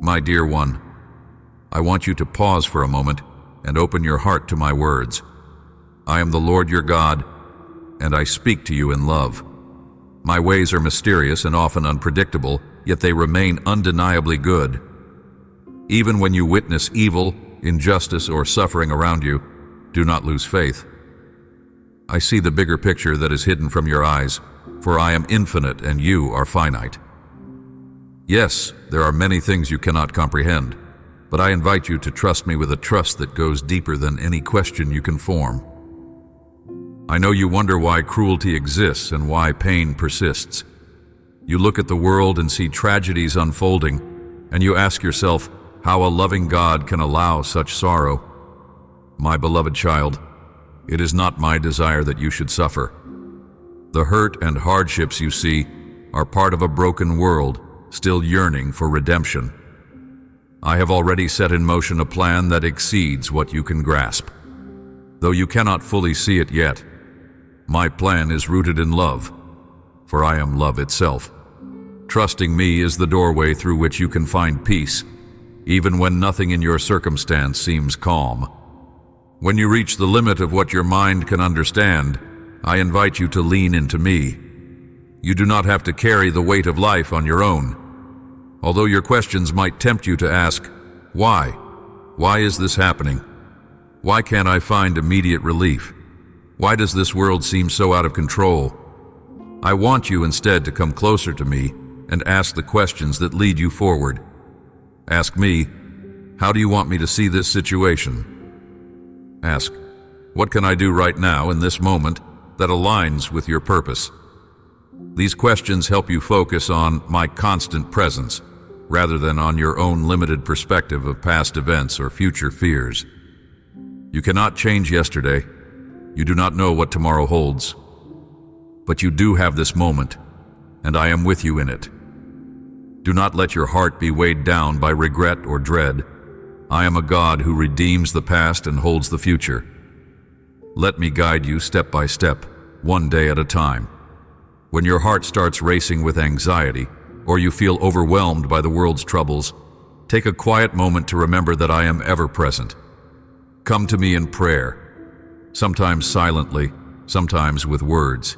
My dear one, I want you to pause for a moment and open your heart to my words. I am the Lord your God, and I speak to you in love. My ways are mysterious and often unpredictable, yet they remain undeniably good. Even when you witness evil, injustice, or suffering around you, do not lose faith. I see the bigger picture that is hidden from your eyes, for I am infinite and you are finite. Yes, there are many things you cannot comprehend, but I invite you to trust me with a trust that goes deeper than any question you can form. I know you wonder why cruelty exists and why pain persists. You look at the world and see tragedies unfolding, and you ask yourself how a loving God can allow such sorrow. My beloved child, it is not my desire that you should suffer. The hurt and hardships you see are part of a broken world, still yearning for redemption. I have already set in motion a plan that exceeds what you can grasp. Though you cannot fully see it yet, my plan is rooted in love, for I am love itself. Trusting me is the doorway through which you can find peace, even when nothing in your circumstance seems calm. When you reach the limit of what your mind can understand, I invite you to lean into me. You do not have to carry the weight of life on your own. Although your questions might tempt you to ask, why? Why is this happening? Why can't I find immediate relief? Why does this world seem so out of control? I want you instead to come closer to me and ask the questions that lead you forward. Ask me, how do you want me to see this situation? Ask, what can I do right now in this moment that aligns with your purpose? These questions help you focus on my constant presence, rather than on your own limited perspective of past events or future fears. You cannot change yesterday. You do not know what tomorrow holds. But you do have this moment, and I am with you in it. Do not let your heart be weighed down by regret or dread. I am a God who redeems the past and holds the future. Let me guide you step by step, one day at a time. When your heart starts racing with anxiety, or you feel overwhelmed by the world's troubles, take a quiet moment to remember that I am ever present. Come to me in prayer, sometimes silently, sometimes with words.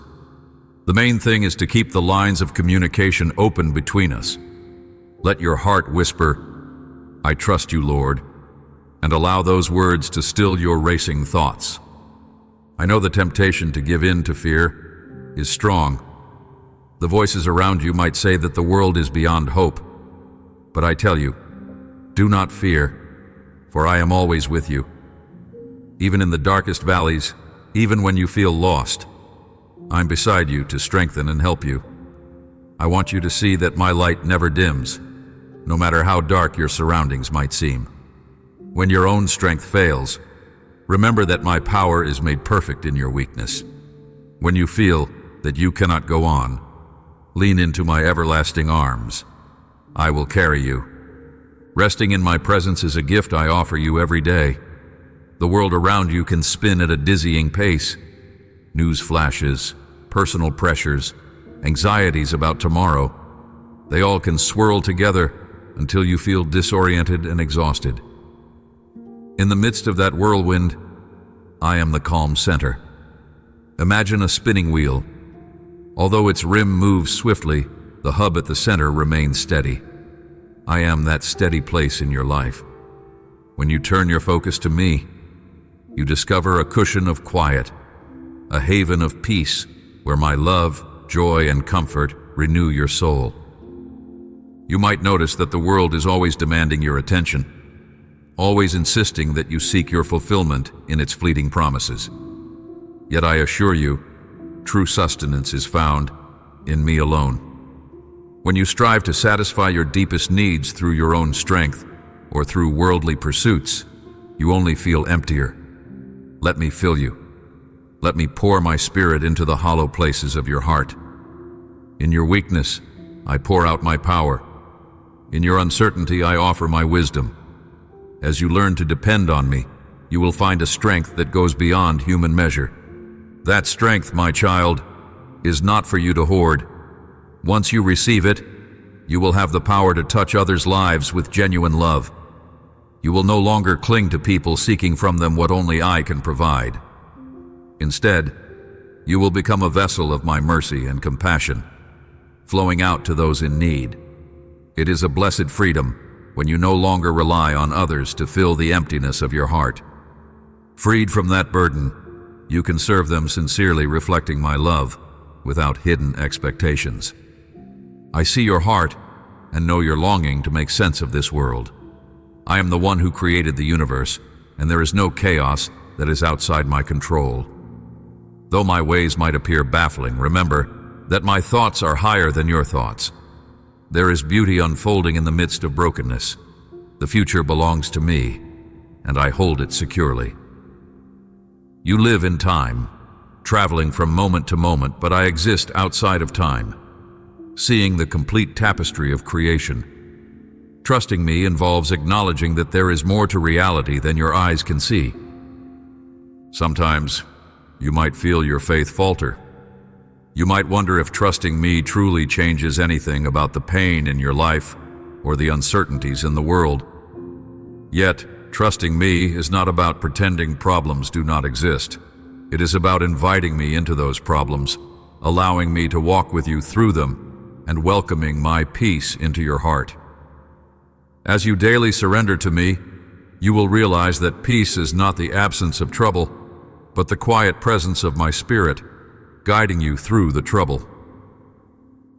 The main thing is to keep the lines of communication open between us. Let your heart whisper, I trust you, Lord, and allow those words to still your racing thoughts. I know the temptation to give in to fear is strong. The voices around you might say that the world is beyond hope. But I tell you, do not fear, for I am always with you. Even in the darkest valleys, even when you feel lost, I'm beside you to strengthen and help you. I want you to see that my light never dims, no matter how dark your surroundings might seem. When your own strength fails, remember that my power is made perfect in your weakness. When you feel that you cannot go on, lean into my everlasting arms. I will carry you. Resting in my presence is a gift I offer you every day. The world around you can spin at a dizzying pace. News flashes, personal pressures, anxieties about tomorrow. They all can swirl together until you feel disoriented and exhausted. In the midst of that whirlwind, I am the calm center. Imagine a spinning wheel. Although its rim moves swiftly, the hub at the center remains steady. I am that steady place in your life. When you turn your focus to me, you discover a cushion of quiet, a haven of peace where my love, joy, and comfort renew your soul. You might notice that the world is always demanding your attention, always insisting that you seek your fulfillment in its fleeting promises. Yet I assure you, true sustenance is found in me alone. When you strive to satisfy your deepest needs through your own strength or through worldly pursuits, you only feel emptier. Let me fill you. Let me pour my spirit into the hollow places of your heart. In your weakness, I pour out my power. In your uncertainty, I offer my wisdom. As you learn to depend on me, you will find a strength that goes beyond human measure. That strength, my child, is not for you to hoard. Once you receive it, you will have the power to touch others' lives with genuine love. You will no longer cling to people seeking from them what only I can provide. Instead, you will become a vessel of my mercy and compassion, flowing out to those in need. It is a blessed freedom when you no longer rely on others to fill the emptiness of your heart. Freed from that burden, you can serve them sincerely, reflecting my love without hidden expectations. I see your heart and know your longing to make sense of this world. I am the one who created the universe, and there is no chaos that is outside my control. Though my ways might appear baffling, remember that my thoughts are higher than your thoughts. There is beauty unfolding in the midst of brokenness. The future belongs to me, and I hold it securely. You live in time, traveling from moment to moment, but I exist outside of time, seeing the complete tapestry of creation. Trusting me involves acknowledging that there is more to reality than your eyes can see. Sometimes, you might feel your faith falter. You might wonder if trusting me truly changes anything about the pain in your life or the uncertainties in the world. Yet, trusting me is not about pretending problems do not exist. It is about inviting me into those problems, allowing me to walk with you through them, and welcoming my peace into your heart. As you daily surrender to me, you will realize that peace is not the absence of trouble, but the quiet presence of my spirit, guiding you through the trouble.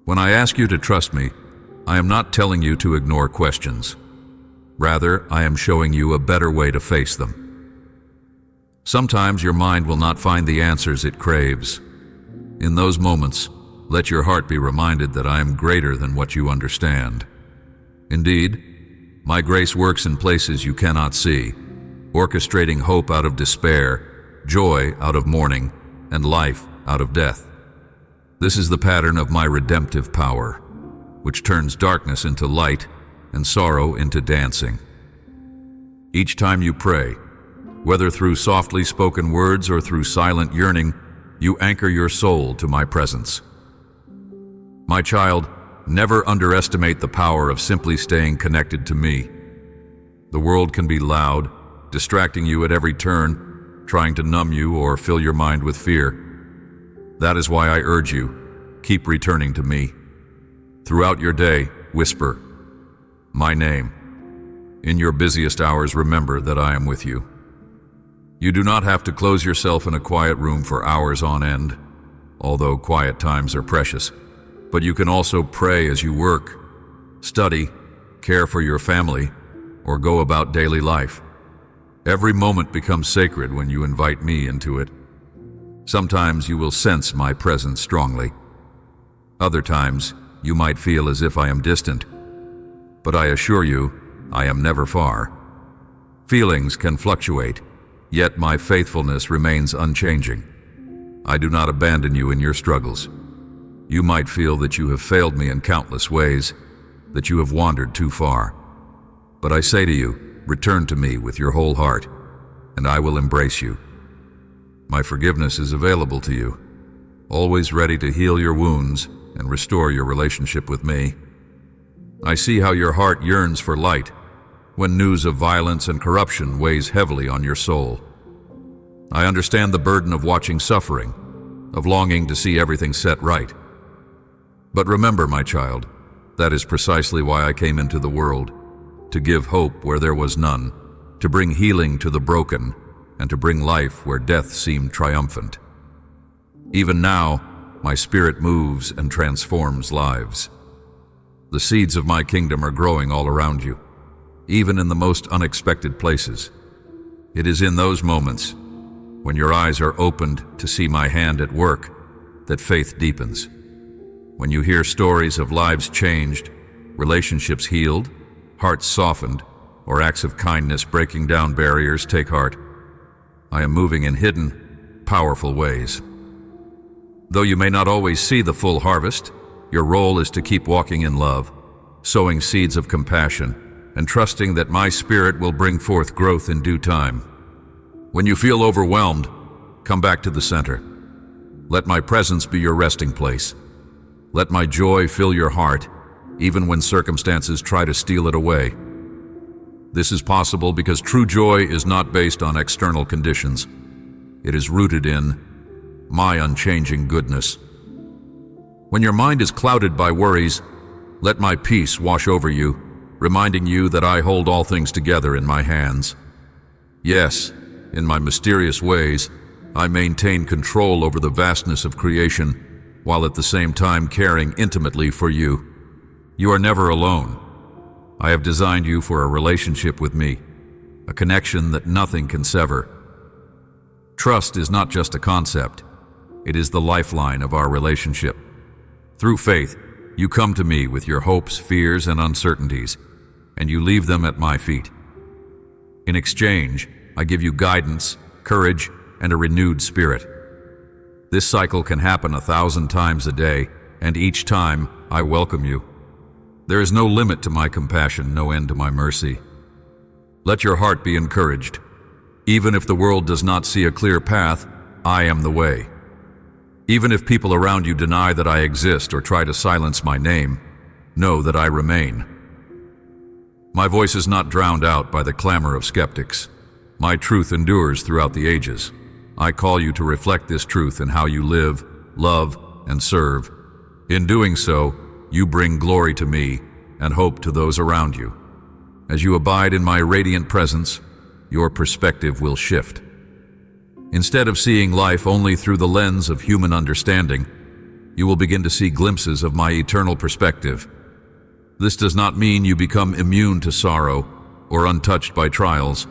When I ask you to trust me, I am not telling you to ignore questions. Rather, I am showing you a better way to face them. Sometimes your mind will not find the answers it craves. In those moments, let your heart be reminded that I am greater than what you understand. Indeed, my grace works in places you cannot see, orchestrating hope out of despair, joy out of mourning, and life out of death. This is the pattern of my redemptive power, which turns darkness into light and sorrow into dancing. Each time you pray, whether through softly spoken words or through silent yearning, you anchor your soul to my presence. My child, never underestimate the power of simply staying connected to me. The world can be loud, distracting you at every turn, trying to numb you or fill your mind with fear. That is why I urge you, keep returning to me. Throughout your day, whisper my name. In your busiest hours, remember that I am with you. You do not have to close yourself in a quiet room for hours on end, although quiet times are precious. But you can also pray as you work, study, care for your family, or go about daily life. Every moment becomes sacred when you invite me into it. Sometimes you will sense my presence strongly. Other times, you might feel as if I am distant. But I assure you, I am never far. Feelings can fluctuate, yet my faithfulness remains unchanging. I do not abandon you in your struggles. You might feel that you have failed me in countless ways, that you have wandered too far. But I say to you, return to me with your whole heart, and I will embrace you. My forgiveness is available to you, always ready to heal your wounds and restore your relationship with me. I see how your heart yearns for light when news of violence and corruption weighs heavily on your soul. I understand the burden of watching suffering, of longing to see everything set right. But remember, my child, that is precisely why I came into the world, to give hope where there was none, to bring healing to the broken, and to bring life where death seemed triumphant. Even now, my spirit moves and transforms lives. The seeds of my kingdom are growing all around you, even in the most unexpected places. It is in those moments, when your eyes are opened to see my hand at work, that faith deepens. When you hear stories of lives changed, relationships healed, hearts softened, or acts of kindness breaking down barriers, take heart. I am moving in hidden, powerful ways. Though you may not always see the full harvest, your role is to keep walking in love, sowing seeds of compassion, and trusting that my spirit will bring forth growth in due time. When you feel overwhelmed, come back to the center. Let my presence be your resting place. Let my joy fill your heart, even when circumstances try to steal it away. This is possible because true joy is not based on external conditions. It is rooted in my unchanging goodness. When your mind is clouded by worries, let my peace wash over you, reminding you that I hold all things together in my hands. Yes, in my mysterious ways, I maintain control over the vastness of creation, while at the same time caring intimately for you. You are never alone. I have designed you for a relationship with me, a connection that nothing can sever. Trust is not just a concept. It is the lifeline of our relationship. Through faith, you come to me with your hopes, fears, and uncertainties, and you leave them at my feet. In exchange, I give you guidance, courage, and a renewed spirit. This cycle can happen 1,000 times a day, and each time I welcome you. There is no limit to my compassion, no end to my mercy. Let your heart be encouraged. Even if the world does not see a clear path, I am the way. Even if people around you deny that I exist or try to silence my name, know that I remain. My voice is not drowned out by the clamor of skeptics. My truth endures throughout the ages. I call you to reflect this truth in how you live, love, and serve. In doing so, you bring glory to me and hope to those around you. As you abide in my radiant presence, your perspective will shift. Instead of seeing life only through the lens of human understanding, you will begin to see glimpses of my eternal perspective. This does not mean you become immune to sorrow or untouched by trials,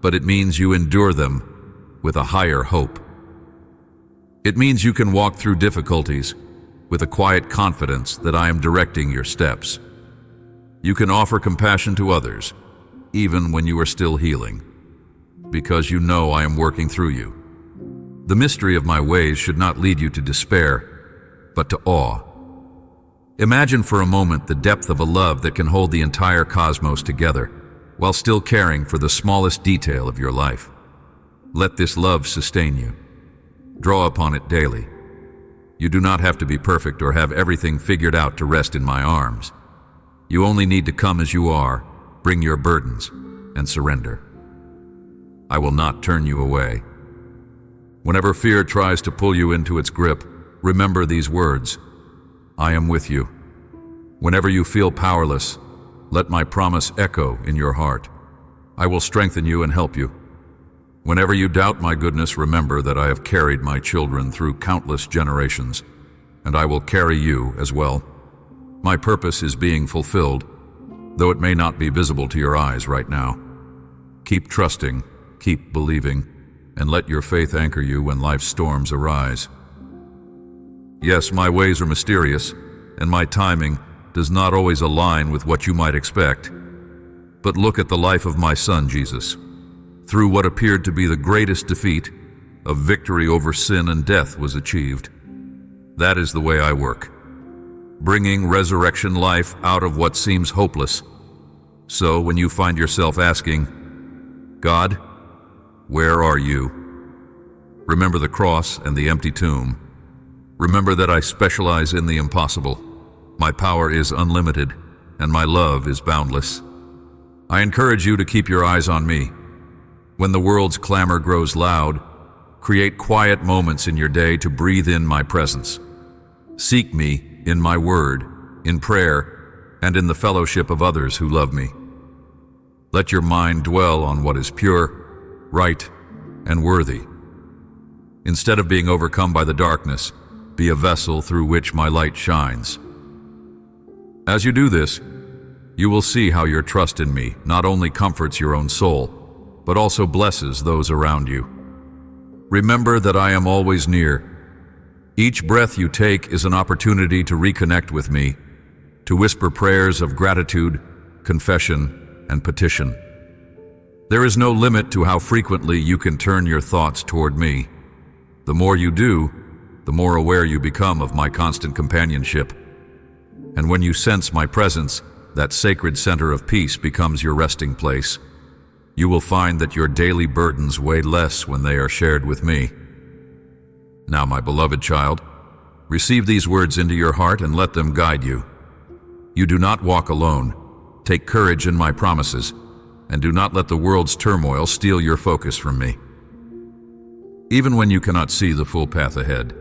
but it means you endure them with a higher hope. It means you can walk through difficulties with a quiet confidence that I am directing your steps. You can offer compassion to others, even when you are still healing, because you know I am working through you. The mystery of my ways should not lead you to despair, but to awe. Imagine for a moment the depth of a love that can hold the entire cosmos together, while still caring for the smallest detail of your life. Let this love sustain you. Draw upon it daily. You do not have to be perfect or have everything figured out to rest in my arms. You only need to come as you are, bring your burdens, and surrender. I will not turn you away. Whenever fear tries to pull you into its grip, remember these words: I am with you. Whenever you feel powerless, let my promise echo in your heart. I will strengthen you and help you. Whenever you doubt my goodness, remember that I have carried my children through countless generations, and I will carry you as well. My purpose is being fulfilled, though it may not be visible to your eyes right now. Keep trusting, keep believing, and let your faith anchor you when life's storms arise. Yes, my ways are mysterious, and my timing does not always align with what you might expect. But look at the life of my son, Jesus. Through what appeared to be the greatest defeat, a victory over sin and death was achieved. That is the way I work, bringing resurrection life out of what seems hopeless. So when you find yourself asking, God, where are you? Remember the cross and the empty tomb. Remember that I specialize in the impossible. My power is unlimited, and my love is boundless. I encourage you to keep your eyes on me. When the world's clamor grows loud, create quiet moments in your day to breathe in my presence. Seek me in my word, in prayer, and in the fellowship of others who love me. Let your mind dwell on what is pure, right, and worthy. Instead of being overcome by the darkness, be a vessel through which my light shines. As you do this, you will see how your trust in me not only comforts your own soul, but also blesses those around you. Remember that I am always near. Each breath you take is an opportunity to reconnect with me, to whisper prayers of gratitude, confession, and petition. There is no limit to how frequently you can turn your thoughts toward me. The more you do, the more aware you become of my constant companionship. And when you sense my presence, that sacred center of peace becomes your resting place. You will find that your daily burdens weigh less when they are shared with me. Now, my beloved child, receive these words into your heart and let them guide you. You do not walk alone. Take courage in my promises, and do not let the world's turmoil steal your focus from me. Even when you cannot see the full path ahead,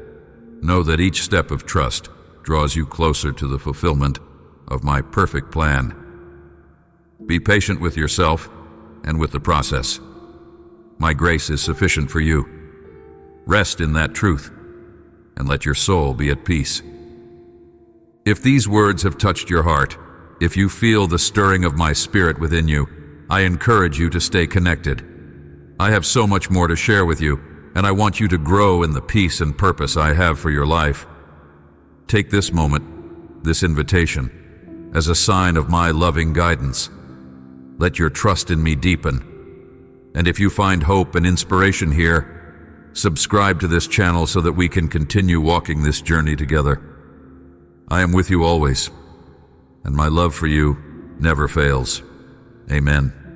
know that each step of trust draws you closer to the fulfillment of my perfect plan. Be patient with yourself and with the process. My grace is sufficient for you. Rest in that truth, and let your soul be at peace. If these words have touched your heart, if you feel the stirring of my spirit within you, I encourage you to stay connected. I have so much more to share with you, and I want you to grow in the peace and purpose I have for your life. Take this moment, this invitation, as a sign of my loving guidance. Let your trust in me deepen. And if you find hope and inspiration here, subscribe to this channel so that we can continue walking this journey together. I am with you always, and my love for you never fails. Amen.